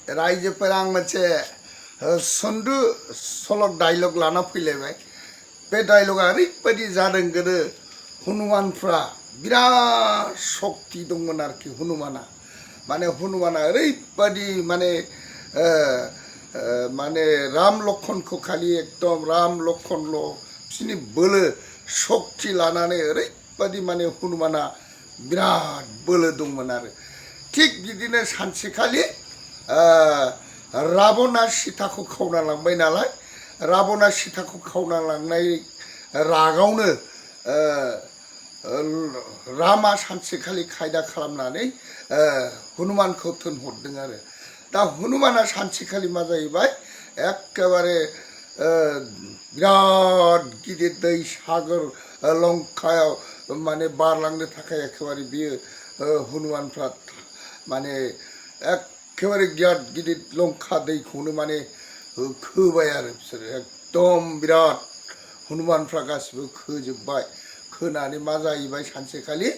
रायजोफोरा आं मोनसे सुंद' सल' डायलग लाना फैलायबाय। बे डायलगा ओरैबायदि जादों गोदो हनुमानफ्रा बिराद शक्ति दंमोन आरोखि हनुमाना। माने हनुमाना ओरैबायदि माने राम लक्ष्मणखौ खालि एकदम राम लक्ष्मणल' बिसोरनि बोलो शक्ति लानानै ओरैबायदि माने हनुमाना बिराद बोलो दंमोन आरो। थिग बिदिनो सानसेखालि राबना सीताखौ खावना लांबाय नालाय, राबना सीताखौ खावना लांनाय रागावनो रामा सानसेखालि खायदा खालामनानै हनुमानखौ थिनहरदों आरो। दा हनुमाना सानसेखालि मा जाहैबाय, एखेबारे बिराद गिदिर दै सागर लंकायाव माने बारलांनो थाखाय एखेबारे बियो हनुमानफ्रा माने एखेबारे बिराद गिदिर लंका दैखौनो माने खोबाय आरो बिसोरो एकदम बिराद हनुमानफ्रा गासिबो खोजोब्बाय। खोनानै मा जाहैबाय सानसेखालि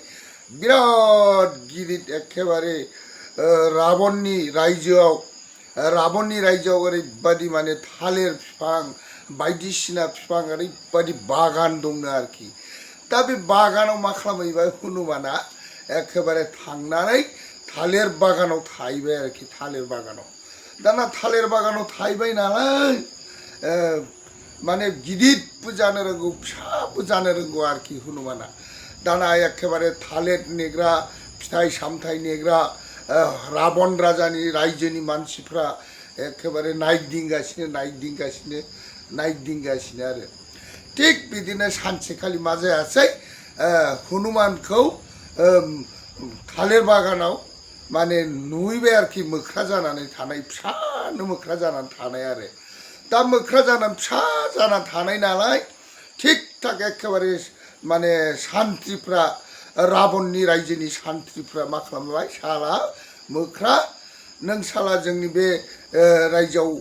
बिराद गिदिर एखेबारे राबननि रायजोआव ओरैबायदि माने थालिर बिफां बायदिसिना बिफां ओरैबायदि बागान दंनो आरोखि। दा बे बागानाव मा खालामहैबाय हनुमाना, एखेबारे थांनानै थालिर बागानाव थाहैबाय आरोखि। थालिर बागानाव दाना थालिर बागानाव थाहैबाय नालाय माने गिदिरबो जानो रोंगौ फिसाबो जानो रोंगौ आरोखि हनुमाना। दाना एखेबारे थालिर नेग्रा फिथाइ सामथाइ नेग्रा राबन राजानि रायजोनि मानसिफ्रा एखेबारे नायगिदिंगासिनो आरो। थिग बिदिनो सानसेखालि मा जायासै, हनुमानखौ थालिर बागानाव माने नुहैबाय आरोखि मोख्रा जानानै थानाय, फिसानो मोख्रा जानानै थानाय आरो। दा मोख्रा जानानै फिसा जाना थानाय नालाय थिग थाक एखेबारे माने सान्थ्रिफ्रा राबननि रायजोनि सान्थ्रिफ्रा मा खालामबाय, साला मोख्रा नों साला जोंनि बे रायजोआव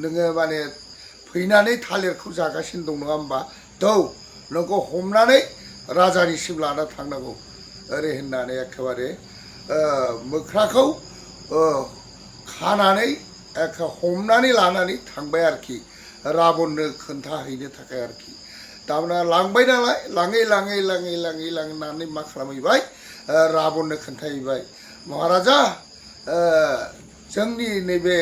नोङो माने फैनानै थालिरखौ जागासिनो दं नङा होमबा, थौ नोंखौ हमनानै राजानिसिम लाना थांनांगौ ओरै होननानै एखेबारे मोख्राखौ खानानै हमनानै लानानै थांबाय आरोखि राबननो खोन्थाहैनो थाखाय आरोखि। दाना लांबाय नालाय लाङै मा खालामहैबाय, राबननो खोन्थाहैबाय, महाराजा जोंनि नैबे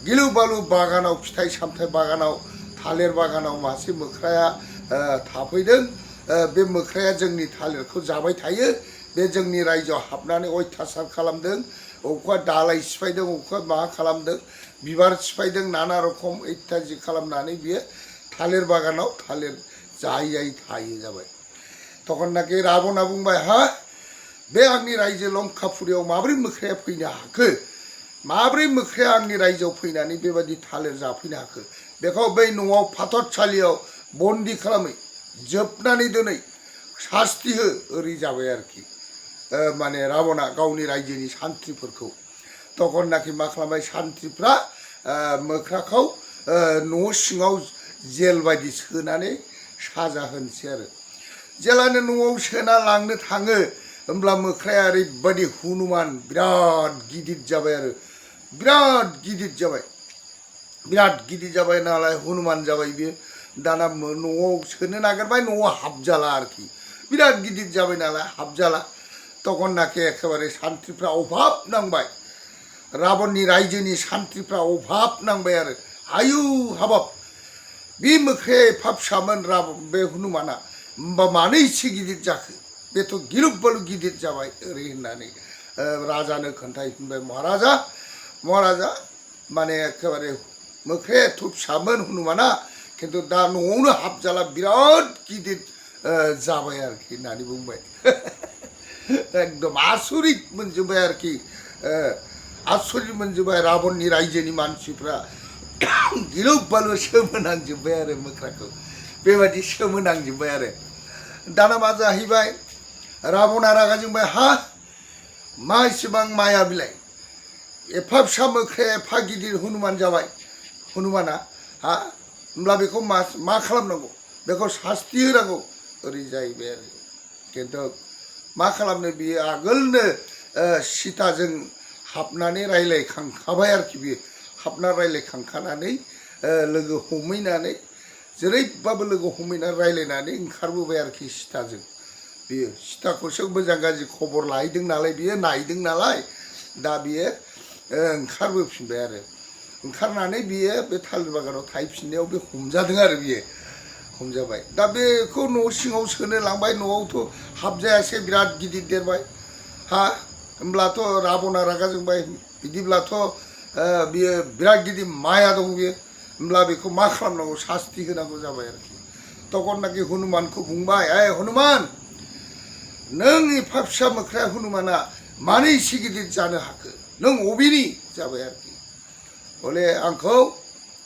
गिलु बालु बागानाव फिथाइ सामथाइ बागानाव थालिर बागानाव मासे मोख्राया थाफैदों। बे मोख्राया जोंनि थालिरखौ जाबाय थायो। बे जोंनि रायजोआव हाबनानै अयथासार खालामदों, अबेखौबा दालाय सिफायदों, अबेखौबा मा खालामदों, बिबार सिफायदों, नाना रखम इत्यादि खालामनानै बियो थालिर बागानाव थालिर जायै थायो जाबाय। तखननाखि राबना बुंबाय, हा बे आंनि रायजो लंकापुरियाव माब्रै मोख्राया फैनो हाखो, माब्रै मोख्राया आंनि रायजोआव फैनानै बेबायदि थालिर जाफैनो हाखो, बेखौ बै न'आव फाथरसालियाव बन्दी खालामै जोबनानै दोनै सास्ति हो, ओरै जाबाय आरोखि माने राबना गावनि रायजोनि सान्थ्रिफोरखौ। तखननाखि मा खालामबाय सान्थ्रिफ्रा मोख्राखौ न' सिङाव जेल बायदि सोनानै साजा होनोसै आरो। जेलानो न'आव सोना लांनो थाङो होमब्ला मोख्राया ओरैबायदि हनुमान बिराद गिदिर जाबाय आरो, बिराद गिदिर जाबाय नालाय हनुमान जाबाय बियो। दाना न'आव सोनो नागिरबाय, न'आव हाबजाला आरोखि, बिराद गिदिर जाबाय नालाय हाबजाला। तखननाखि एखेबारे सान्थ्रिफ्रा अभाब नांबाय, राबननि रायजोनि सान्थ्रिफ्रा अभाब नांबाय आरो, आयु हाबाब बे मोख्राया एफा फिसामोन बे हनुमाना, होमबा मानो इसे गिदिर जाखो, बेथ' गिलु बालु गिदिर जाबाय ओरै होननानै राजानो खोन्थाहैफिनबाय। महाराजा माने एखेबारे मोख्राया एथ' फिसामोन हनुमाना, खिन्थु दा न'आवनो हाबजाला, बिराद गिदिर जाबाय आरोखि होननानै बुंबाय। एकदम आसरित मोनजोब्बाय आरोखि, आसरित मोनजोब्बाय राबननि रायजोनि मानसिफ्रा, गिलु बालु सोमोनांजोब्बाय आरो मोख्राखौ, बेबायदि सोमोनांजोब्बाय आरो। दाना मा जाहैबाय, राबना रागा जोंबाय, हा मा इसेबां माया बिलाइ, एफा फिसा मोख्राया एफा गिदिर हनुमान जाबाय, हनुमाना हा होमब्ला बेखौ मा खालामनांगौ, बेखौ सास्ति होनांगौ ओरै जाहैबाय आरो। खिन्थु मा खालामनो, बियो आगोलनो सीताजों हाबनानै रायलायखांखाबाय आरोखि बियो, हाबना रायलायखांखानानै लोगो हमहैनानै जेरैबाबो लोगो हमहैनानै रायलायनानै ओंखारबोबाय आरोखि सिथाजों बियो सिथाखौसो मोजां गाज्रि खबर लाहैदों नालाय बियो नायदों नालाय दा बियो ओंखारबोफिनबाय आरो ओंखारनानै बियो बे थालिर बागानाव थाहैफिननायाव बे हमजादों आरो बियो हमजाबाय दा बेखौ न' सिङाव सोनो लांबाय न'आवथ' हाबजायासै बिराद गिदिर देरबाय हा होमब्लाथ' राबना रागा जोंबाय बिदिब्लाथ' बियो बिराद गिदिर माया दं बियो होमब्ला बेखौ मा खालामनांगौ सास्ति होनांगौ जाबाय आरोखि तखननाखि हनुमानखौ बुंबाय हनुमान नों एफा फिसा मोख्रा हनुमाना मानो एसे गिदिर जानो हाखो नों अबेनि जाबाय आरोखि बले आंखौ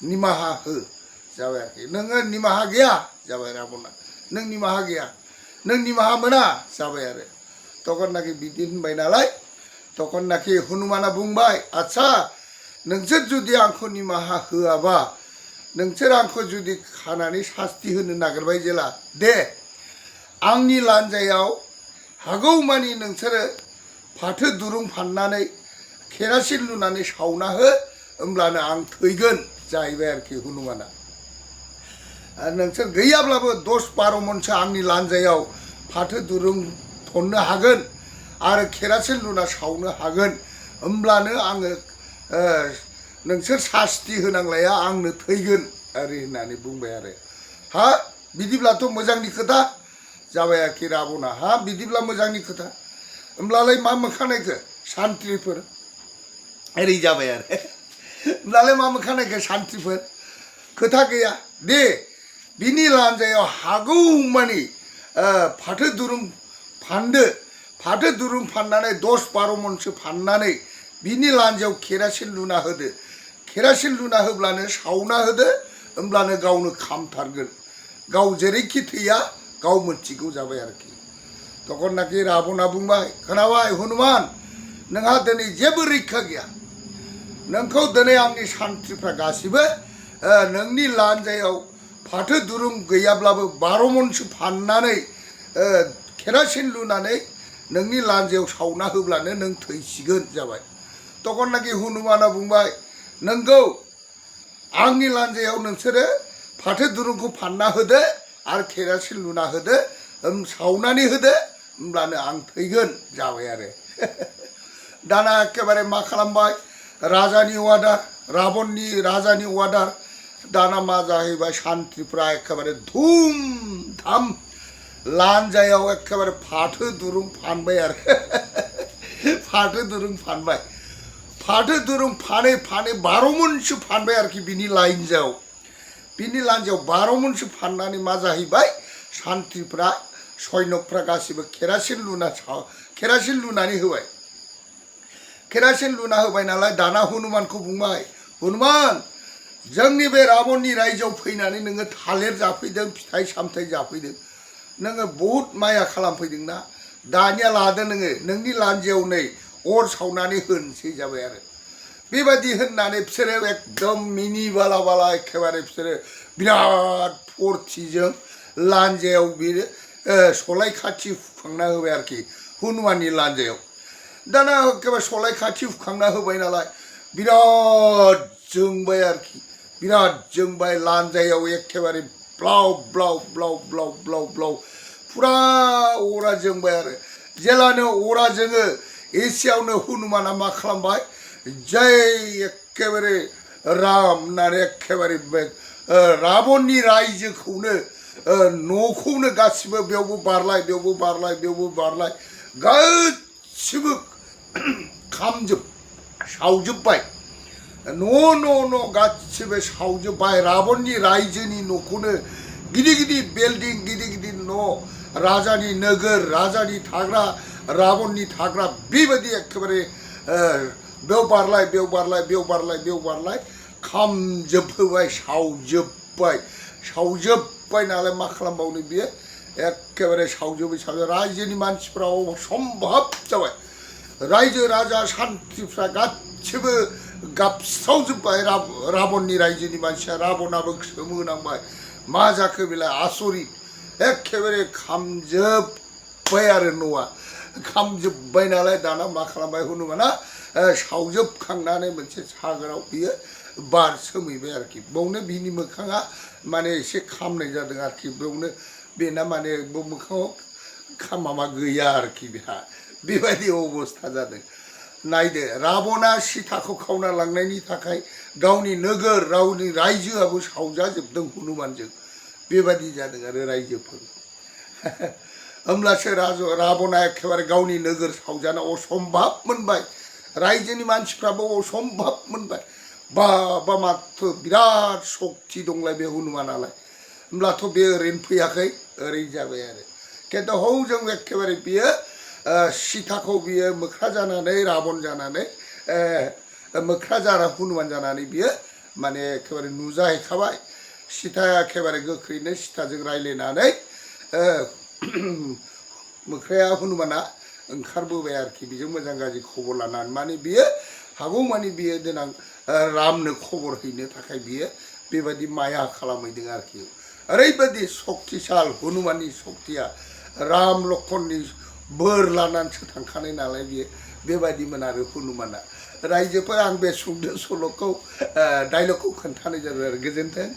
निमाहा हो जाबाय आरोखि नोङो निमाहा गैया जाबाय राबना नों निमाहा गैया नों निमाहा मोना जाबाय आरो तखननाखि बिदि होनबाय नालाय तखननाखि हनुमाना बुंबाय आच्छा नोंसोर जुदि आंखौ निमाहा होआबा नोंसोर आंखौ जुदि खानानै सास्ति होनो नागिरबाय जेला दे आंनि लान्जायाव हागौमानि नोंसोरो फाथो दुरुं फाननानै केरासिन लुनानै सावना हो होमब्लानो आं थैगोन जाहैबाय आरोखि हनुमाना नोंसोर गैयाब्लाबो 10-12 मनसो आंनि लान्जायाव फाथो दुरुं थननो हागोन आरो केरासिन लुना सावनो हागोन होमब्लानो आङो नोंसोर सास्ति होनांलाया आंनो थैगोन आरो होननानै बुंबाय आरो हा बिदिब्लाथ' मोजांनि खोथा जाबाय आरोखि राबना हा बिदिब्ला मोजांनि खोथा होमब्लालाय मा मोखानायखो सान्थ्रिफोर ओरै जाबाय आरो होमब्लालाय मा मोखानायखो सान्थ्रिफोर खोथा गैया दे बिनि लान्जायाव हागौमानि फाथो दुरुं फानदो फाथो दुरुं फाननानै 10-12 मनसो फाननानै बिनि लान्जायाव केरासिन लुना होदो केरासिन लुना होब्लानो सावना होदो होमब्लानो गावनो खामथारगोन गाव जेरैखि थैया गाव मोनथिगौ जाबाय आरोखि तखननाखि राबना बुंबाय खोनाबाय हनुमान नोंहा दिनै जेबो रैखा गैया नोंखौ दिनै आंनि सान्थ्रिफ्रा गासिबो नोंनि लान्जायाव फाथो दुरुं गैयाब्लाबो 12 मनसो फाननानै केरासिन लुनानै नोंनि लान्जायाव सावना होब्लानो नों थैसिगोन जाबाय तखननाखि हनुमाना बुंबाय नोंगौ आंनि लान्जायाव नोंसोरो फाथो दुरुंखौ फानना होदो आरो केरासिन लुना होदो सावनानै होदो होमब्लानो आं थैगोन जाबाय आरो दाना एखेबारे मा खालामबाय राजानि अर्डार राबननि राजानि अर्डार दाना मा जाहैबाय सान्थ्रिफ्रा एखेबारे धुम धाम लान्जायाव एखेबारे फाथो दुरुं फानबाय आरो फाथो दुरुं फानबाय फाथो दुरुं फानै फानै 12 मनसो फानबाय आरोखि बिनि लान्जायाव 12 मनसो फाननानै मा जाहैबाय सान्थ्रिफ्रा सैनकफ्रा गासिबो केरासिन लुनानै होबाय केरासिन लुना होबाय नालाय दाना हनुमानखौ बुंबाय हनुमान जोंनि बे राबननि रायजोआव फैनानै नोङो थालिर जाफैदों फिथाइ सामथाइ जाफैदों नोङो बहुत माया खालामफैदोंना दानिया लादो नोङो नोंनि लान्जायाव नै अर सावनानै होनोसै जाबाय आरो बेबायदि होननानै बिसोरो एकदम मिनि बाला बाला एखेबारे बिसोरो बिराद फुरथिजों लान्जायाव बियो सलाय खाथि हुखांना होबाय आरोखि हनुमाननि लान्जायाव दाना एखेबारे सलाय खाथि हुखांना होबाय नालाय बिराद जोंबाय आरोखि बिराद जोंबाय लान्जायाव एखेबारे ब्लाव ब्लाव ब्लाव ब्लाव ब्लाव ब्लाव फुरा अरा जोंबाय आरो जेलानो अरा जोङो एसेयावनो हनुमाना मा खालामबाय जय एखेबारे राम होननानै एखेबारे राबननि रायजोखौनो न'खौनो गासिबो बेयावबो बारलाय बेयावबो बारलाय बेयावबो बारलाय गासिबो सावजोब्बाय न' गासिबो सावजोब्बाय राबननि रायजोनि न'खौनो गिदिर गिदिर बिल्डिं गिदिर गिदिर न' राजानि नोगोर राजानि थाग्रा राबननि थाग्रा बेबायदि एखेबारे बेयाव बारलाय बेयाव बारलाय बेयाव बारलाय बेयाव बारलाय खामजोबहोबाय सावजोब्बाय नालाय मा खालामबावनो बियो एखेबारे सावजोबै रायजोनि मानसिफ्रा असम्भब जाबाय रायजो राजा सान्थ्रिफ्रा गासिबो गाबस्रावजोब्बाय राबननि रायजोनि मानसिया राबनाबो सोमोनांबाय मा जाखो बेलाय आसरित एखेबारे खामजोब्बाय आरो न'आ खामजोब्बाय नालाय दाना मा खालामबाय हनुमाना सावजोबखांनानै मोनसे सागोराव बियो बार सोमहैबाय आरोखि बावनो बिनि मोखाङा माने एसे खामनाय जादों आरोखि बेयावनो बेना माने मोखाङाव माबा गैया आरोखि बेहा बेबायदि अबस्था जादों नायदो राबना सीताखौ खावना लांनायनि थाखाय गावनि नोगोर गावनि रायजोआबो सावजाजोबदों हनुमानजों बेबायदि जादों आरो रायजोफोर होमब्लासो राबना एखेबारे गावनि नोगोर सावजाना असम्भाब मोनबाय रायजोनि मानसिफ्राबो असम्भाब मोनबाय बा माथ्र बिराद शक्ति दंलाय बे हनुमानालाय होमब्लाथ' बे ओरैनो फैयाखै ओरै जाबाय आरो खिन्थु हौजों एखेबारे बियो सीताखौ बियो मोख्रा जानानै राबन जानानै मोख्रा जाना हनुमान जानानै बियो माने एखेबारे नुजाहैखाबाय सीताया एखेबारे गोख्रैनो सीताजों रायज्लायनानै मोख्राया हनुमाना ओंखारबोबाय आरोखि बेजों मोजां गाज्रि खबर लानानै माने बियो हागौमानि बियो देनां रामनो खबर हैनो थाखाय बियो बेबायदि माया खालामहैदों आरोखि ओरैबायदि शक्तिशाल हनुमाननि शक्तिया राम लक्ष्मणनि बोर लानानैसो थांखानाय नालाय बियो बेबायदिमोन आरो हनुमाना रायजोफोर आं बे सुंद' सल'खौ डायलगखौ खोन्थानाय जाबाय आरो गोजोन्थों।